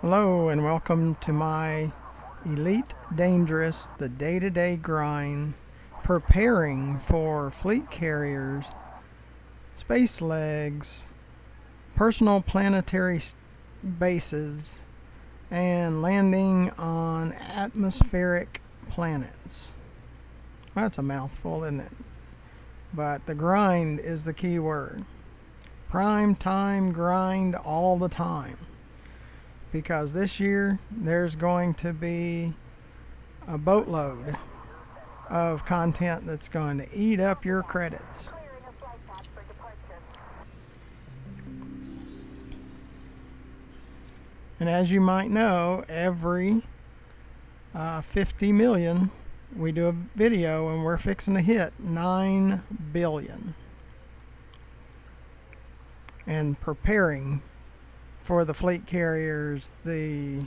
Hello and welcome to my Elite Dangerous, the day-to-day grind, preparing for fleet carriers, space legs, personal planetary bases, and landing on atmospheric planets. That's a mouthful, isn't it? But the grind is the key word. Prime time grind all the time. Because this year there's going to be a boatload of content that's going to eat up your credits. And as you might know, every 50 million we do a video, and we're fixing to hit 9 billion. And preparing for the fleet carriers, the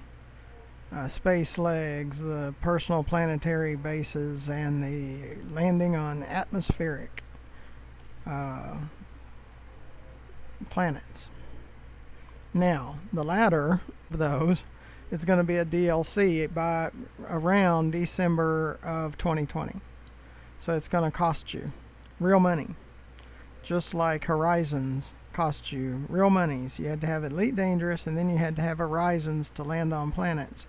space legs, the personal planetary bases, and the landing on atmospheric planets. Now, the latter of those is going to be a DLC by around December of 2020. So it's going to cost you real money, just like Horizons cost you real monies. You had to have Elite Dangerous, and then you had to have Horizons to land on planets.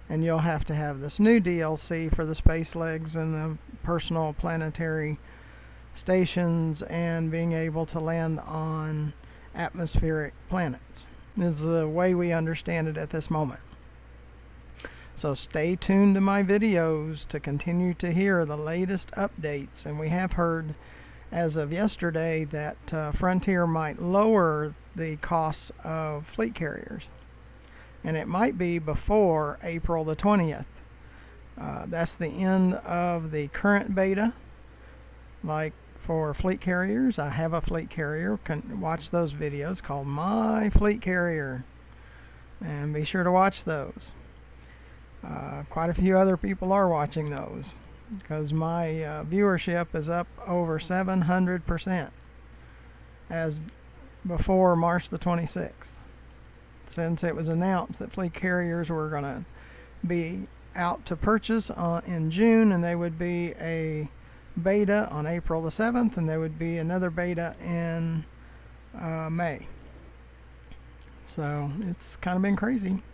And you'll have to have this new DLC for the space legs and the personal planetary stations and being able to land on atmospheric planets. This is the way we understand it at this moment. So stay tuned to my videos to continue to hear the latest updates. And we have heard as of yesterday that Frontier might lower the costs of fleet carriers, and it might be before April the 20th. That's the end of the current beta. Like for fleet carriers, I have a fleet carrier. Watch those videos called My Fleet Carrier, and be sure to watch those. Quite a few other people are watching those, because my viewership is up over 700% as before March the 26th. Since it was announced that fleet carriers were going to be out to purchase in June, and they would be a beta on April the 7th, and there would be another beta in May. So it's kind of been crazy.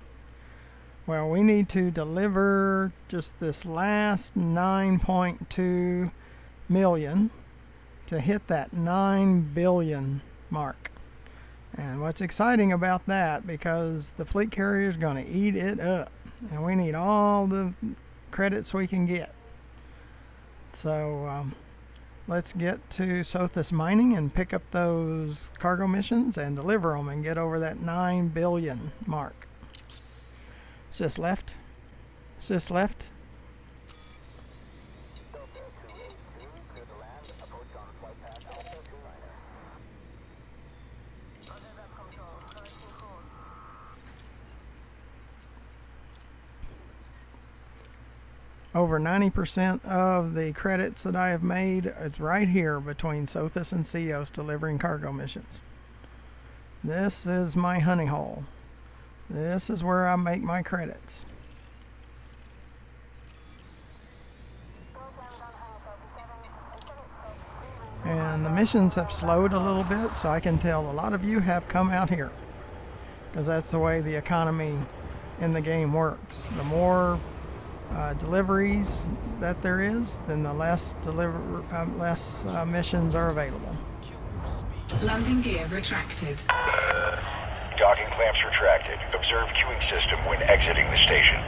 Well, we need to deliver just this last 9.2 million to hit that 9 billion mark. And what's exciting about that, because the fleet carrier is going to eat it up, and we need all the credits we can get. So let's get to Sothis mining and pick up those cargo missions and deliver them and get over that 9 billion mark. Sis left. Sis left. Over 90% of the credits that I have made, it's right here between Sothis and Ceos delivering cargo missions. This is my honey hole. This is where I make my credits. And the missions have slowed a little bit, so I can tell a lot of you have come out here, because that's the way the economy in the game works. The more deliveries that there is, then the less missions are available. Landing gear retracted. Docking clamps retracted. Observe queuing system when exiting the station.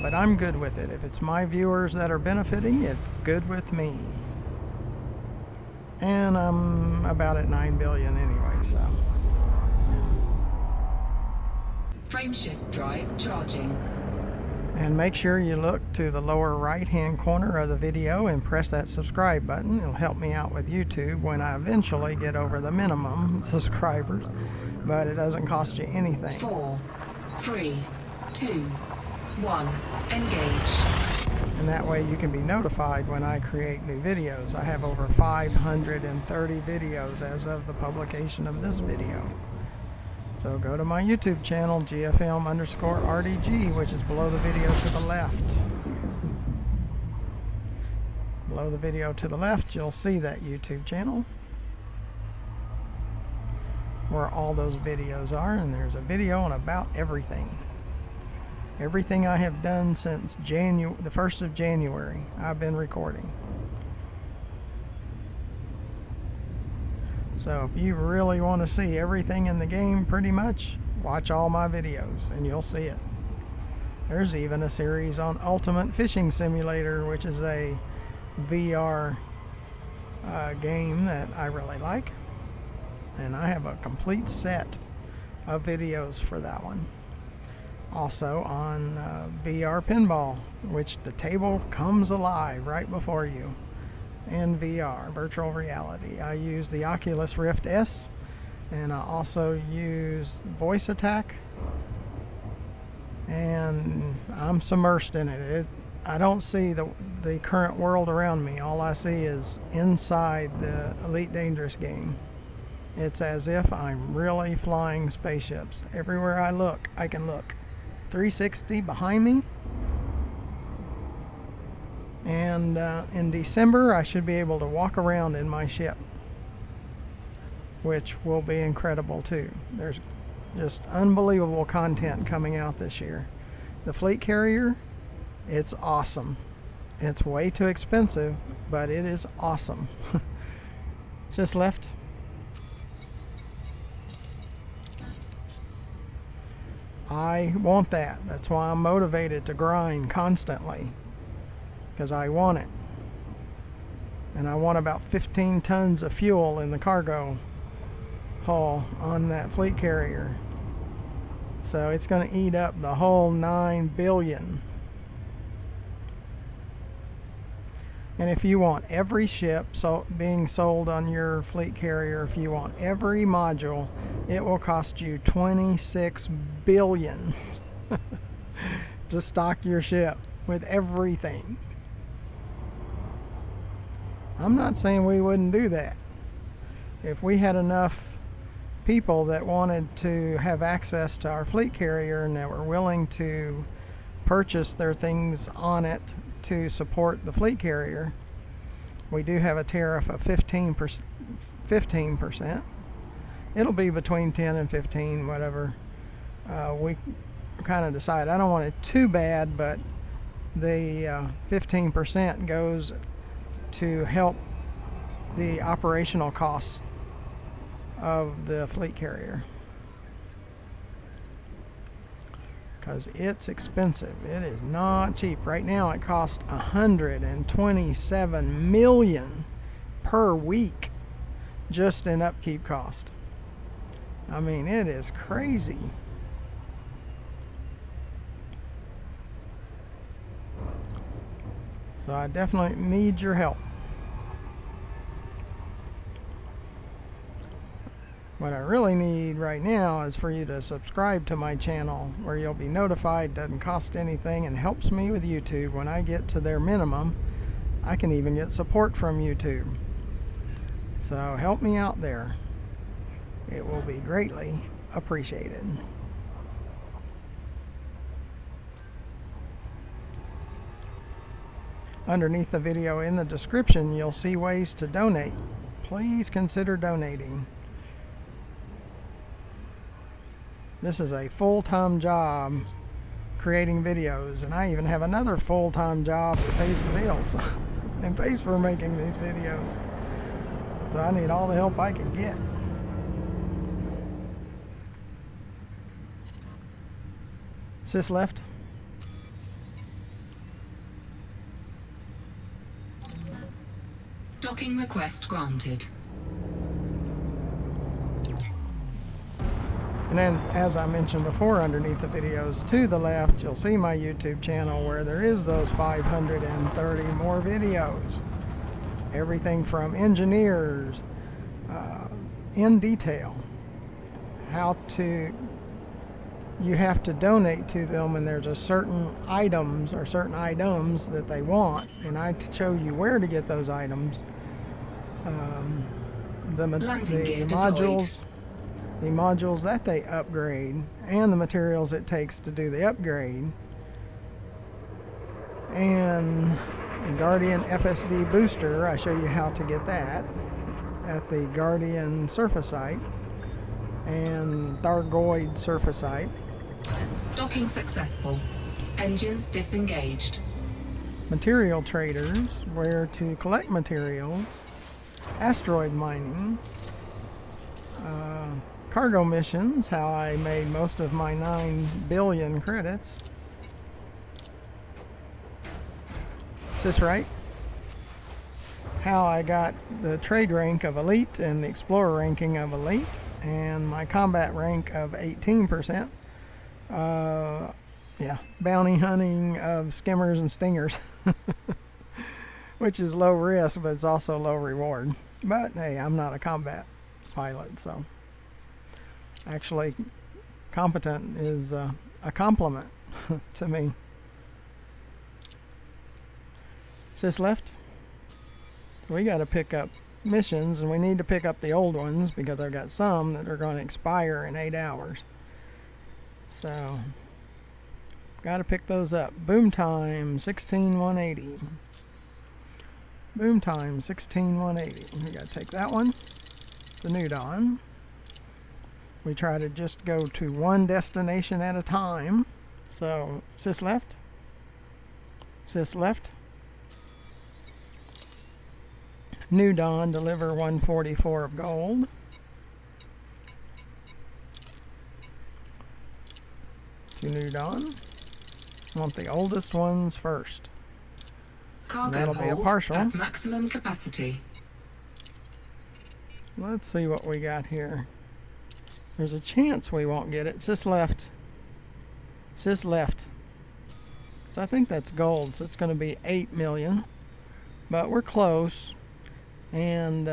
But I'm good with it. If it's my viewers that are benefiting, it's good with me. And I'm about at 9 billion anyway, so. Frameshift drive charging. And make sure you look to the lower right hand corner of the video and press that subscribe button. It'll help me out with YouTube when I eventually get over the minimum subscribers. But it doesn't cost you anything. 4, 3, 2, 1, engage. And that way you can be notified when I create new videos. I have over 530 videos as of the publication of this video. So go to my YouTube channel, GFM_RDG, which is below the video to the left. Below the video to the left, you'll see that YouTube channel where all those videos are, and there's a video on about everything. Everything I have done since the 1st of January, I've been recording. So if you really want to see everything in the game, pretty much, watch all my videos and you'll see it. There's even a series on Ultimate Fishing Simulator, which is a VR game that I really like. And I have a complete set of videos for that one. Also on VR Pinball, which the table comes alive right before you. In VR, virtual reality. I use the Oculus Rift S, and I also use voice attack, and I'm submersed in it. I don't see the current world around me. All I see is inside the Elite Dangerous game. It's as if I'm really flying spaceships. Everywhere I look, I can look 360 behind me. And in December, I should be able to walk around in my ship, which will be incredible too. There's just unbelievable content coming out this year. The fleet carrier, it's awesome. It's way too expensive, but it is awesome. Sis left. I want that. That's why I'm motivated to grind constantly. Because I want it. And I want about 15 tons of fuel in the cargo hull on that fleet carrier. So it's going to eat up the whole 9 billion. And if you want every ship being sold on your fleet carrier, if you want every module, it will cost you 26 billion to stock your ship with everything. I'm not saying we wouldn't do that. If we had enough people that wanted to have access to our fleet carrier and that were willing to purchase their things on it to support the fleet carrier, we do have a tariff of 15%. It'll be between 10 and 15, whatever we kind of decide. I don't want it too bad, but the 15% goes to help the operational costs of the fleet carrier, because it's expensive. It is not cheap. Right now it costs $127 million per week just in upkeep cost. I mean, it is crazy. So I definitely need your help. What I really need right now is for you to subscribe to my channel, where you'll be notified. Doesn't cost anything and helps me with YouTube. When I get to their minimum, I can even get support from YouTube. So help me out there. It will be greatly appreciated. Underneath the video in the description, you'll see ways to donate. Please consider donating. This is a full-time job creating videos, and I even have another full-time job that pays the bills and pays for making these videos. So I need all the help I can get. Sis left. Docking request granted. And then, as I mentioned before, underneath the videos to the left, you'll see my YouTube channel where there is those 530 more videos. Everything from engineers, in detail, how to, you have to donate to them, and there's a certain items or certain items that they want, and I show you where to get those items. The modules. the modules that they upgrade, and the materials it takes to do the upgrade. And the Guardian FSD booster, I show you how to get that at the Guardian surface site and Thargoid surface site. Docking successful. Engines disengaged. Material traders, where to collect materials, asteroid mining, cargo missions, how I made most of my 9 billion credits. Is this right? How I got the trade rank of elite and the explorer ranking of elite, and my combat rank of 18%. Yeah, bounty hunting of skimmers and stingers, which is low risk, but it's also low reward. But hey, I'm not a combat pilot, so actually competent is a compliment to me. Sis left. We got to pick up missions, and we need to pick up the old ones because I've got some that are going to expire in 8 hours. So got to pick those up. Boom time 16180. Boom time 16180. We got to take that one. The New Dawn. We try to just go to one destination at a time. So sis left. Sis left. New Dawn, deliver 144 of gold. To New Dawn. Want the oldest ones first. Cargo That'll be a hold partial. at maximum capacity. Let's see what we got here. There's a chance we won't get it. Sis left. Sis left. So I think that's gold, so it's going to be 8 million. But we're close. And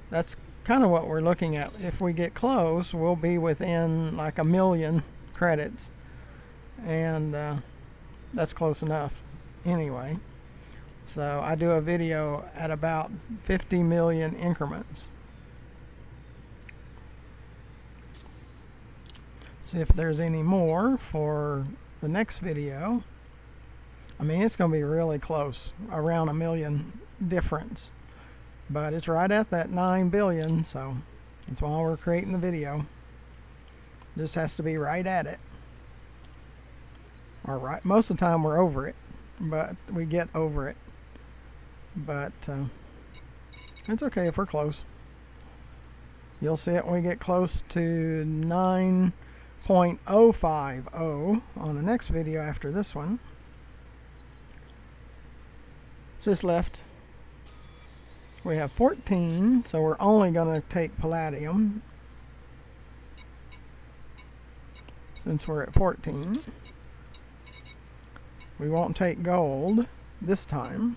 that's kind of what we're looking at. If we get close, we'll be within like 1 million credits. And that's close enough anyway. So I do a video at about 50 million increments. See if there's any more for the next video. I mean, it's going to be really close, around 1 million difference. But it's right at that 9 billion, so that's why we're creating the video. Just has to be right at it. Or right, most of the time we're over it, but we get over it. But it's okay if we're close. You'll see it when we get close to 9.050 on the next video after this one. Sis left. We have 14, so we're only going to take palladium since we're at 14. We won't take gold this time.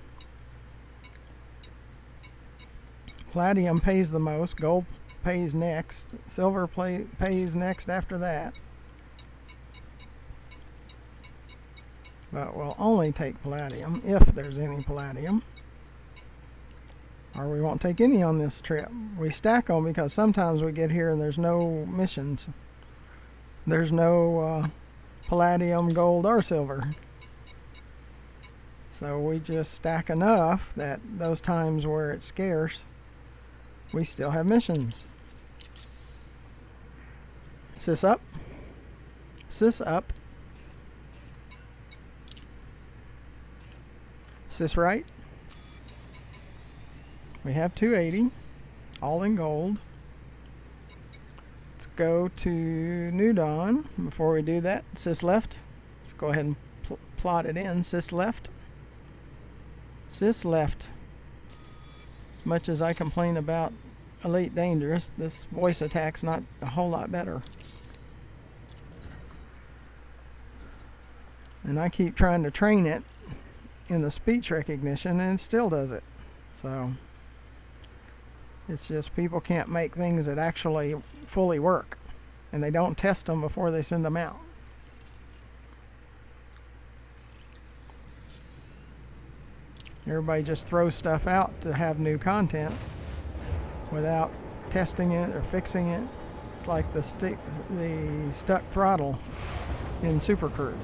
Palladium pays the most, gold pays next, silver pays next after that. But we'll only take palladium if there's any palladium. Or we won't take any on this trip. We stack them because sometimes we get here and there's no missions. There's no palladium, gold, or silver. So we just stack enough that those times where it's scarce, we still have missions. Sis up. Sis up. Sis right. We have 280, all in gold. Let's go to New Dawn. Before we do that, sis left. Let's go ahead and plot it in. Sis left. Sis left. As much as I complain about Elite Dangerous, this voice attack's not a whole lot better. And I keep trying to train it in the speech recognition, and it still does it. So it's just people can't make things that actually fully work, and they don't test them before they send them out. Everybody just throws stuff out to have new content without testing it or fixing it. It's like the stuck throttle in Super Cruise.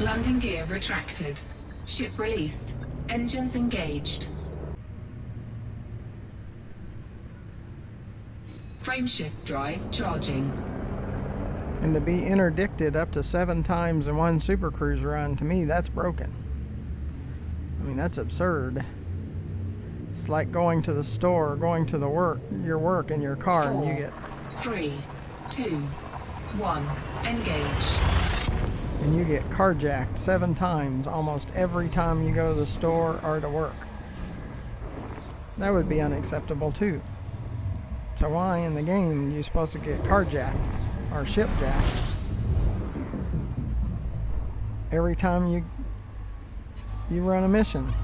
Landing gear retracted. Ship released. Engines engaged. Frameshift drive charging. And to be interdicted up to 7 times in one Super Cruise run, to me, that's broken. I mean, that's absurd. It's like going to the store, going to your work in your car, 4, and you get 3, 2, 1, engage. and you get carjacked 7 times almost every time you go to the store or to work. That would be unacceptable too. So why in the game are you supposed to get carjacked or shipjacked every time you run a mission?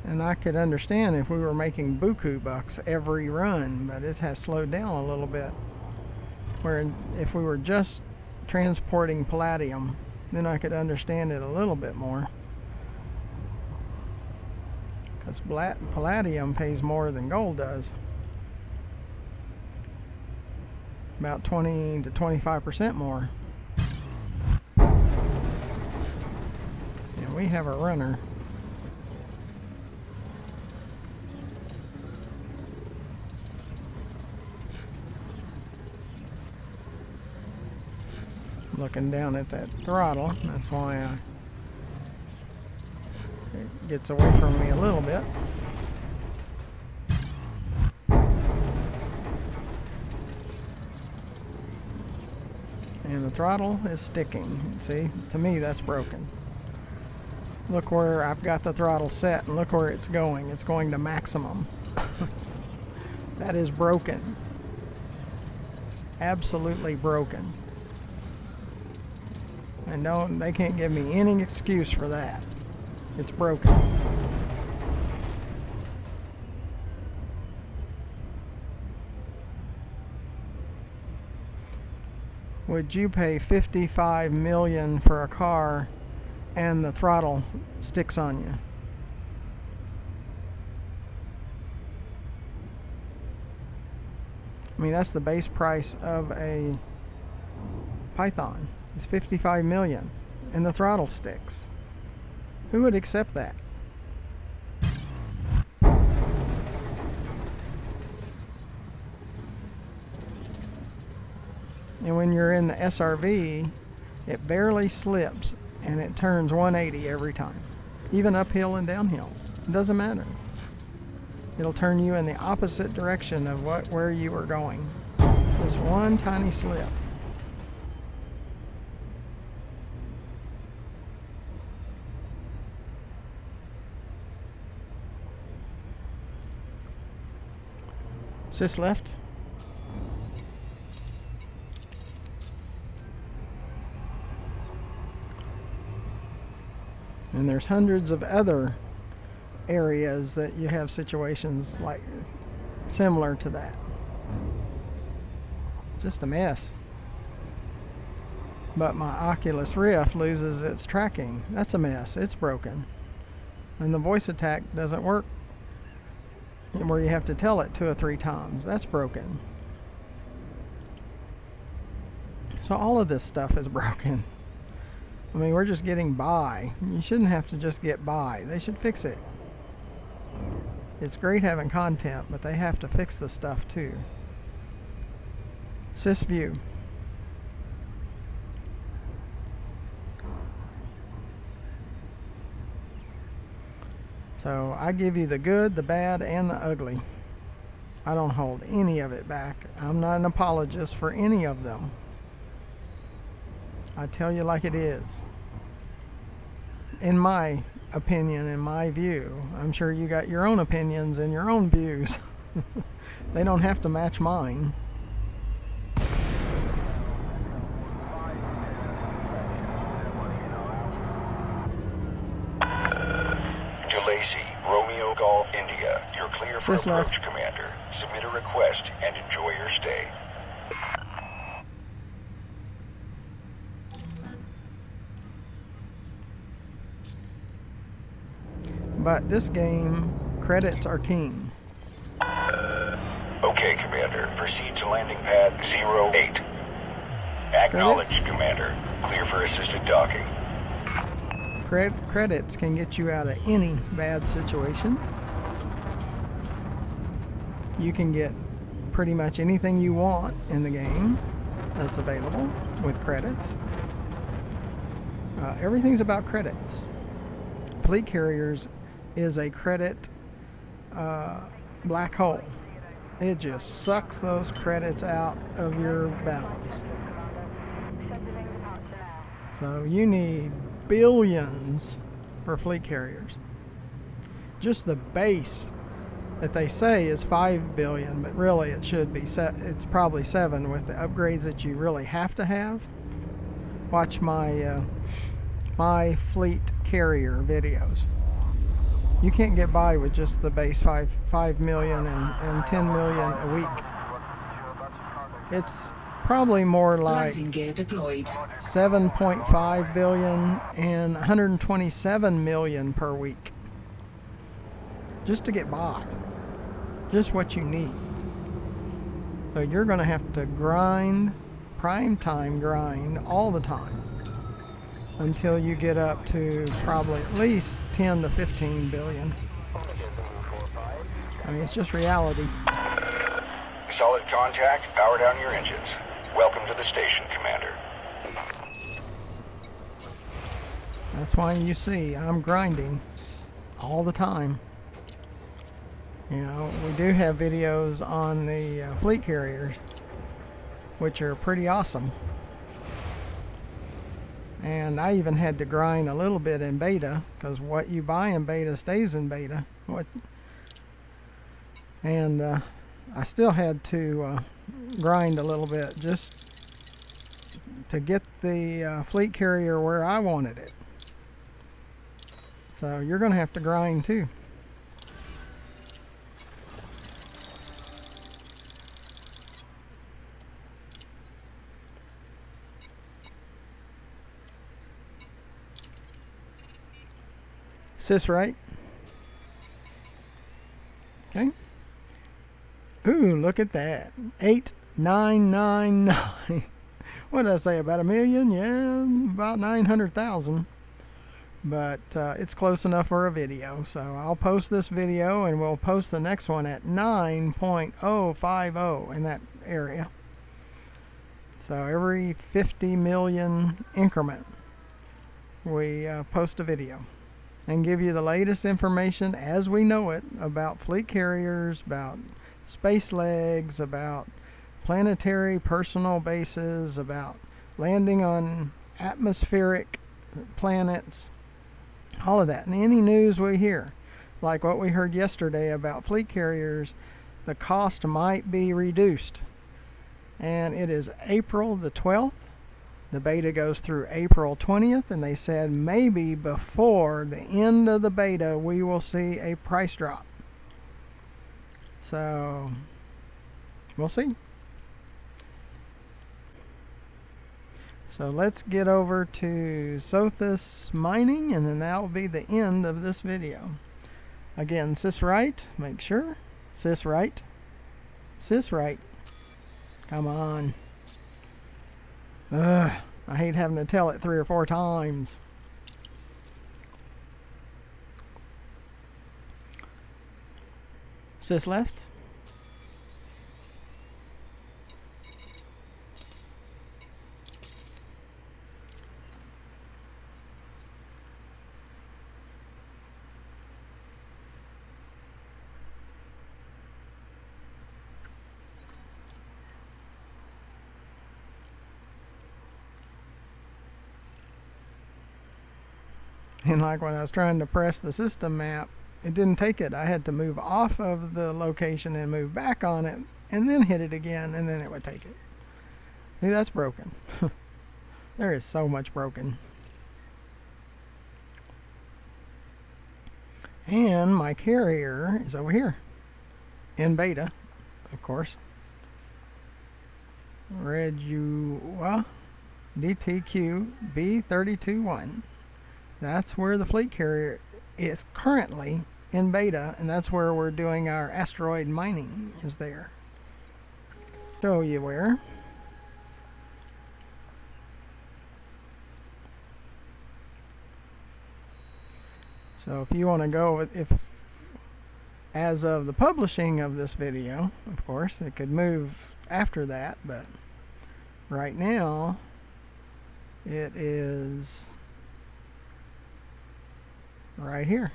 And I could understand if we were making buku bucks every run, but it has slowed down a little bit. Where if we were just transporting palladium, then I could understand it a little bit more. Because palladium pays more than gold does. About 20 to 25% more. And we have a runner. Looking down at that throttle, that's why it gets away from me a little bit. And the throttle is sticking. See, to me that's broken. Look where I've got the throttle set and look where it's going. It's going to maximum. That is broken. Absolutely broken. And they can't give me any excuse for that. It's broken. Would you pay $55 million for a car and the throttle sticks on you? I mean, that's the base price of a Python. It's $55 million, and the throttle sticks. Who would accept that? And when you're in the SRV, it barely slips, and it turns 180 every time, even uphill and downhill. It doesn't matter. It'll turn you in the opposite direction of where you were going. Just one tiny slip. Sis left. And there's hundreds of other areas that you have situations like similar to that. Just a mess. But my Oculus Rift loses its tracking. That's a mess. It's broken. And the voice attack doesn't work where you have to tell it 2 or 3 times. That's broken. So all of this stuff is broken. I mean, we're just getting by. You shouldn't have to just get by. They should fix it. It's great having content, but they have to fix the stuff too. SysView. So I give you the good, the bad, and the ugly. I don't hold any of it back. I'm not an apologist for any of them. I tell you like it is. In my opinion, in my view. I'm sure you got your own opinions and your own views. They don't have to match mine. area. You're clear for Sis approach, left. Commander. Submit a request and enjoy your stay. But this game, credits are king. Okay, Commander. Proceed to landing pad 08. Acknowledged, Credits? Commander. Clear for assisted docking. Credits can get you out of any bad situation. You can get pretty much anything you want in the game that's available with credits. Everything's about credits. Fleet Carriers is a credit black hole. It just sucks those credits out of your balance. So you need billions for fleet carriers. Just the base that they say is 5 billion, but really it should be it's probably 7 with the upgrades that you really have to have. Watch my my fleet carrier videos. You can't get by with just the base 5 million and 10 million a week. It's probably more like Landing gear deployed. 7.5 billion and 127 million per week. Just to get by. Just what you need. So you're going to have to grind, prime time grind all the time until you get up to probably at least 10 to 15 billion. I mean, it's just reality. Solid contact. Power down your engines. Welcome to the station, Commander. That's why you see I'm grinding all the time. You know, we do have videos on the fleet carriers, which are pretty awesome. And I even had to grind a little bit in beta, because what you buy in beta stays in beta. And I still had to grind a little bit just to get the fleet carrier where I wanted it. So you're going to have to grind too. Sis right? Okay. Ooh, look at that. 8999. What did I say? About 1 million? Yeah, about 900,000. But it's close enough for a video. So I'll post this video and we'll post the next one at 9.050 in that area. So every 50 million increment, we post a video and give you the latest information as we know it about fleet carriers, about space legs, about planetary personal bases, about landing on atmospheric planets, all of that. And any news we hear, like what we heard yesterday about fleet carriers, the cost might be reduced. And it is April the 12th. The beta goes through April 20th, and they said maybe before the end of the beta we will see a price drop. So we'll see. So let's get over to Sothis mining, and then that will be the end of this video. Again, sis right, make sure. Sis right. Sis right. Come on. Ugh, I hate having to tell it 3 or 4 times. Sis left. And like when I was trying to press the system map, it didn't take it. I had to move off of the location and move back on it and then hit it again, and then it would take it. See, that's broken. There is so much broken. And my carrier is over here in beta, of course. Redua DTQ B321. That's where the fleet carrier is currently in beta, and that's where we're doing our asteroid mining, is there. Show you where. So if you want to go with, if as of the publishing of this video, of course, it could move after that, but right now it is right here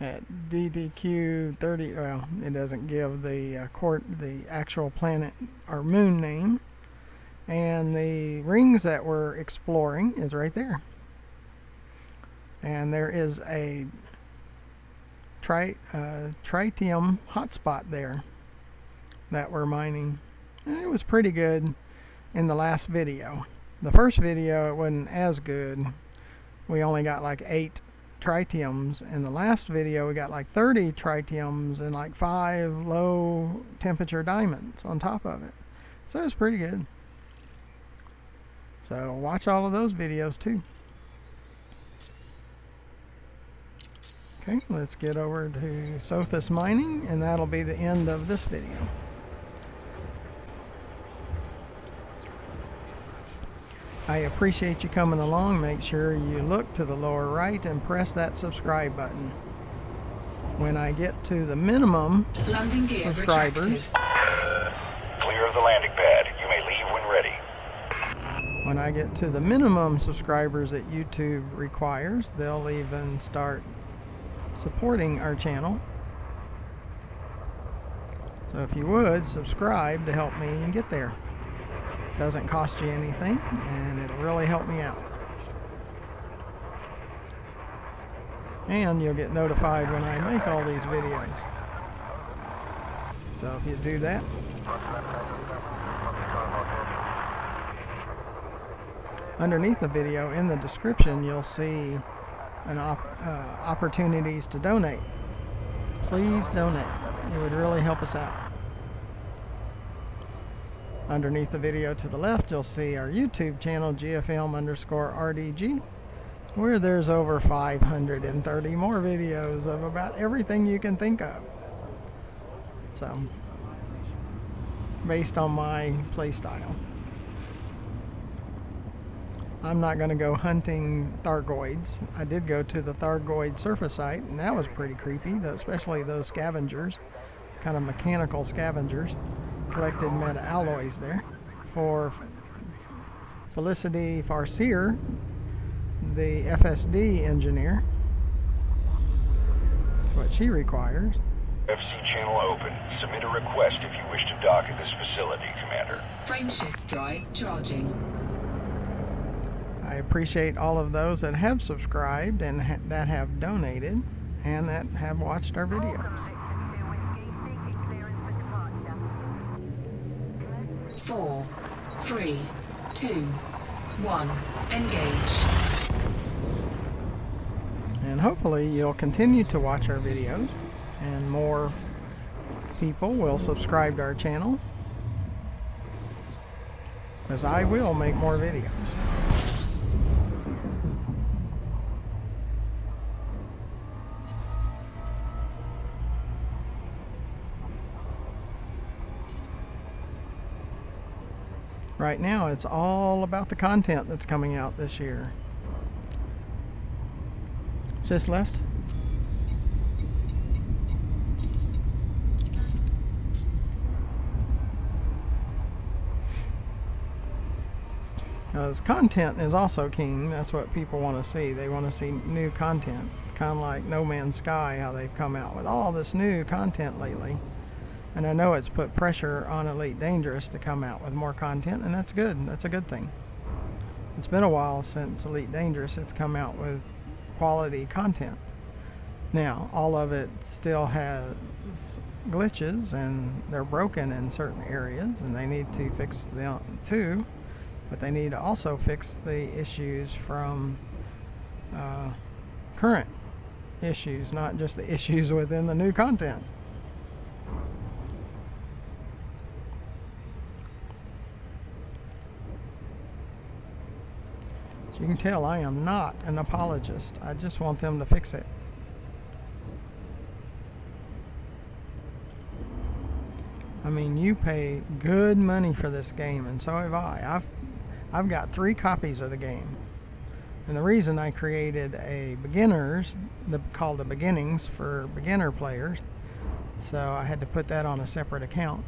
at DDQ 30. Well, it doesn't give the the actual planet or moon name, and the rings that we're exploring is right there. And there is a tritium hotspot there that we're mining. And it was pretty good in the last video. The first video, it wasn't as good. We only got like 8 tritiums. In the last video, we got like 30 tritiums and like 5 low temperature diamonds on top of it. So it's pretty good. So watch all of those videos too. Okay, let's get over to Sothis Mining, and that'll be the end of this video. I appreciate you coming along. Make sure you look to the lower right and press that subscribe button. When I get to the minimum Landing gear subscribers, Clear of the landing pad. You may leave when ready. when I get to the minimum subscribers that YouTube requires, they'll even start supporting our channel. So if you would subscribe to help me get there. Doesn't cost you anything, and it'll really help me out. And you'll get notified when I make all these videos. So if you do that, underneath the video in the description you'll see an opportunities to donate. Please donate. It would really help us out. Underneath the video to the left you'll see our YouTube channel, GFM_RDG, where there's over 530 more videos of about everything you can think of. So, based on my play style. I'm not going to go hunting Thargoids. I did go to the Thargoid surface site, and that was pretty creepy, especially those scavengers, kind of mechanical scavengers. Collected meta-alloys there. For Felicity Farseer, the FSD engineer, what she requires. FC channel open. Submit a request if you wish to dock at this facility, Commander. Frameshift drive charging. I appreciate all of those that have subscribed and that have donated and that have watched our videos. 4, 3, 2, 1, engage. And hopefully you'll continue to watch our videos and more people will subscribe to our channel, because I will make more videos. Right now, it's all about the content that's coming out this year. Sis left. Because content is also king. That's what people want to see. They want to see new content. It's kind of like No Man's Sky, how they've come out with all this new content lately. And I know it's put pressure on Elite Dangerous to come out with more content, and that's good. That's a good thing. It's been a while since Elite Dangerous has come out with quality content. Now, all of it still has glitches, and they're broken in certain areas, and they need to fix them too. But they need to also fix the issues from current issues, not just the issues within the new content. So you can tell I am not an apologist. I just want them to fix it. I mean, you pay good money for this game, and so have I. I've got 3 copies of the game. And the reason I created a beginners, called the beginnings for beginner players, so I had to put that on a separate account.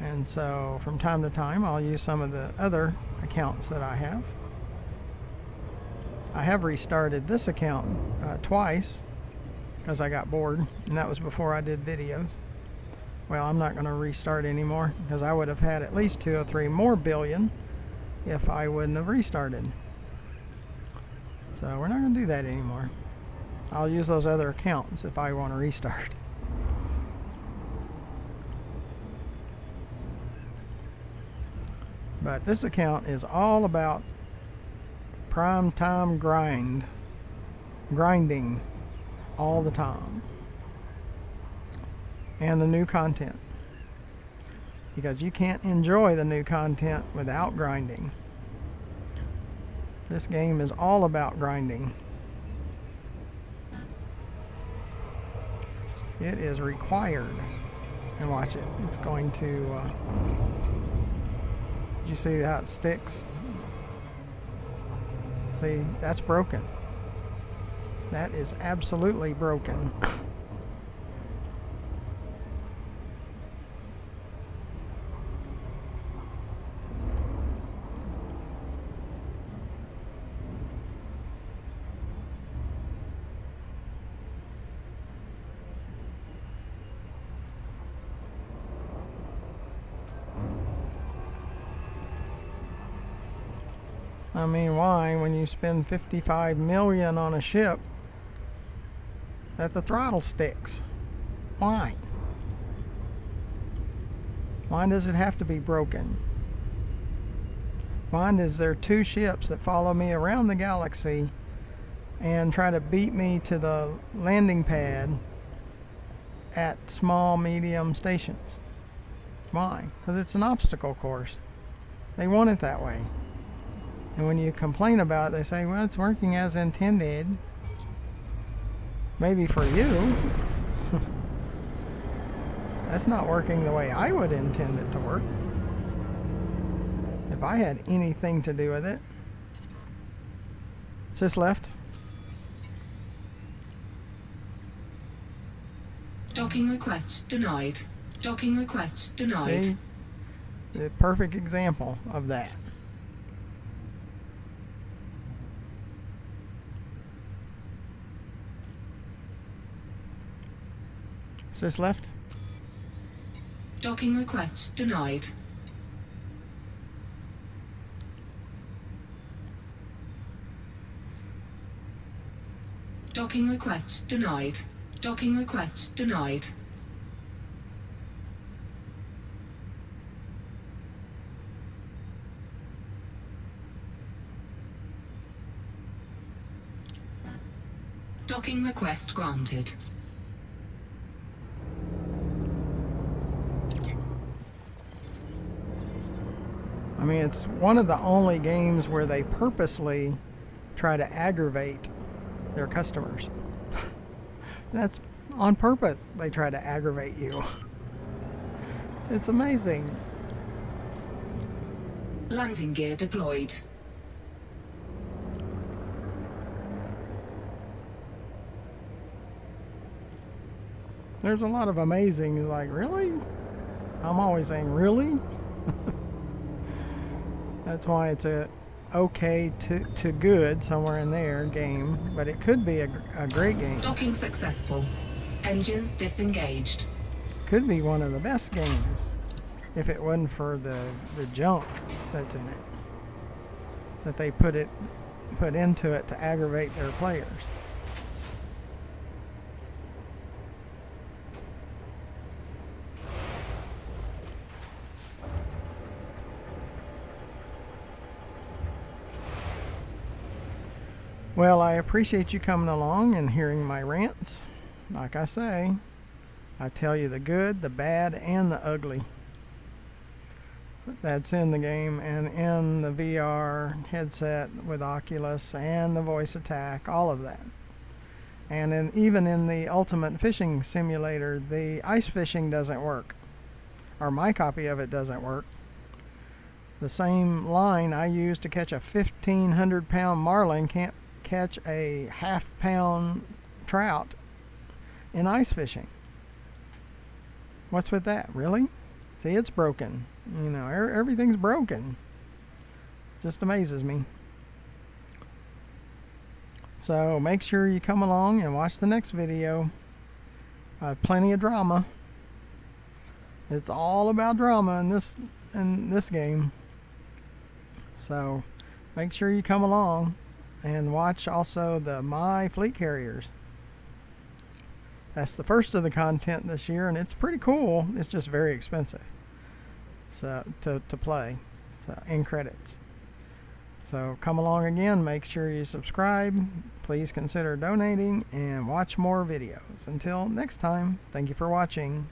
And so from time to time, I'll use some of the other accounts that I have. I have restarted this account twice because I got bored, and that was before I did videos. Well, I'm not going to restart anymore because I would have had at least 2 or 3 more billion if I wouldn't have restarted. So we're not going to do that anymore. I'll use those other accounts if I want to restart. But this account is all about prime time grinding all the time, and the new content, because you can't enjoy the new content without grinding. This game is all about grinding. It is required. And watch it. It's going to... did you see how it sticks? See, that's broken. That is absolutely broken. I mean, why, when you spend 55 million on a ship, that the throttle sticks? Why? Why does it have to be broken? Why is there 2 ships that follow me around the galaxy and try to beat me to the landing pad at small, medium stations? Why? Because it's an obstacle course. They want it that way. And when you complain about it, they say, well, it's working as intended. Maybe for you. That's not working the way I would intend it to work, if I had anything to do with it. Sis left. Docking request denied. Docking request denied. See? The perfect example of that. Sis left. Docking request denied. Docking request denied. Docking request denied. Docking request granted. I mean, it's one of the only games where they purposely try to aggravate their customers. That's on purpose. They try to aggravate you. It's amazing. Landing gear deployed. There's a lot of amazing, like, really? I'm always saying, really? That's why it's a okay to good, somewhere in there, game. But it could be a great game. Docking successful. Engines disengaged. Could be one of the best games if it wasn't for the junk that's in it. That they put into it to aggravate their players. Well, I appreciate you coming along and hearing my rants. Like I say, I tell you the good, the bad, and the ugly that's in the game and in the VR headset with Oculus and the voice attack, all of that. And even in the Ultimate Fishing Simulator, the ice fishing doesn't work, or my copy of it doesn't work. The same line I use to catch a 1,500-pound marlin can't catch a half-pound trout in ice fishing. What's with that? Really? See, it's broken. You know, everything's broken. Just amazes me. So make sure you come along and watch the next video. Plenty of drama. It's all about drama in this game. So make sure you come along and watch also the My Fleet Carriers. That's the first of the content this year, and it's pretty cool. It's just very expensive, so to play, so in credits. So come along again. Make sure you subscribe. Please consider donating and watch more videos. Until next time, thank you for watching.